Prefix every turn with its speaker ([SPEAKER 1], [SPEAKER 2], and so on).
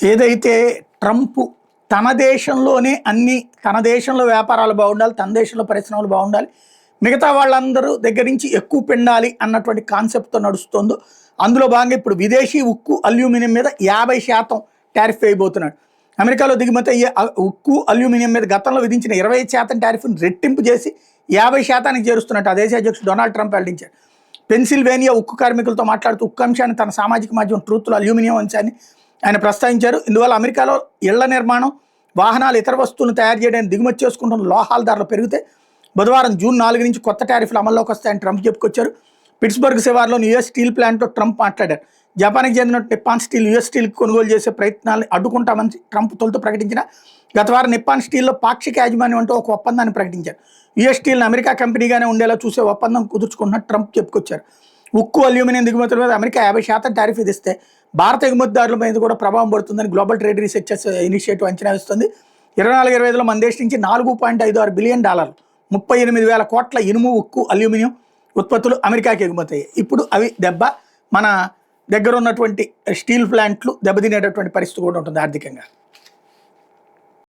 [SPEAKER 1] ఏదైతే ట్రంప్ తన దేశంలోనే తన దేశంలో వ్యాపారాలు బాగుండాలి, తన దేశంలో పరిశ్రమలు బాగుండాలి, మిగతా వాళ్ళందరూ దగ్గర నుంచి ఎక్కువ పెండాలి అన్నటువంటి కాన్సెప్ట్తో నడుస్తుందో అందులో భాగంగా ఇప్పుడు విదేశీ ఉక్కు అల్యూమినియం మీద 50% టారిఫ్ వేయబోతున్నాడు. అమెరికాలో దిగుమతి అయ్యే ఉక్కు అల్యూమినియం మీద గతంలో విధించిన 25% టారిఫ్ను రెట్టింపు చేసి 50%కి చేరుస్తున్నట్టు ఆ దేశ అధ్యక్షుడు డొనాల్డ్ ట్రంప్ వెల్లడించారు. పెన్సిల్వేనియా ఉక్కు కార్మికులతో మాట్లాడుతూ ఉక్కు అంశాన్ని తన సామాజిక మాధ్యమం ట్రూత్లో అల్యూమినియం అంశాన్ని ఆయన ప్రస్తావించారు. ఇందువల్ల అమెరికాలో ఇళ్ల నిర్మాణం, వాహనాలు, ఇతర వస్తువులను తయారు చేయడానికి దిగుమతి చేసుకుంటున్న లోహాల ధరలు పెరిగితే బుధవారం జూన్ 4 నుంచి కొత్త టారిఫ్లు అమల్లోకి వస్తాయని ట్రంప్ చెప్పుకొచ్చారు. పిట్స్బర్గ్ శివార్లోని యుఎస్ స్టీల్ ప్లాంట్తో ట్రంప్ మాట్లాడారు. జపాన్కి చెందిన నిప్పాన్ స్టీల్ యుఎస్ స్టీల్కి కొనుగోలు చేసే ప్రయత్నాలను అడ్డుకుంటామని ట్రంప్ తొలుత ప్రకటించిన గత వారం నిప్పాన్ స్టీల్లో పాక్షిక యాజమాన్యం అంటూ ఒక ఒప్పందాన్ని ప్రకటించారు. యుఎస్ స్టీల్ని అమెరికా కంపెనీగానే ఉండేలా చూసే ఒప్పందం కుదుర్చుకుంటున్నట్టు ట్రంప్ చెప్పుకొచ్చారు. ఉక్కు అల్యూమినియం దిగుమతుల మీద అమెరికా 50% టారిఫ్ విధిస్తే భారత ఎగుమతిదారుల మీద కూడా ప్రభావం పడుతుందని గ్లోబల్ ట్రేడ్ రీసెర్చ్ ఇనిషియేటివ్ అంచనా వేస్తుంది. 24-25లో మన దేశం నుంచి $4.56 బిలియన్, 38,000 కోట్ల ఇనుము, ఉక్కు, అల్యూమినియం ఉత్పత్తులు అమెరికాకి ఎగుమతి అయ్యాయి. ఇప్పుడు అవి మన దగ్గర ఉన్నటువంటి స్టీల్ ప్లాంట్లు దెబ్బతినేటటువంటి పరిస్థితి కూడా ఉంటుంది ఆర్థికంగా.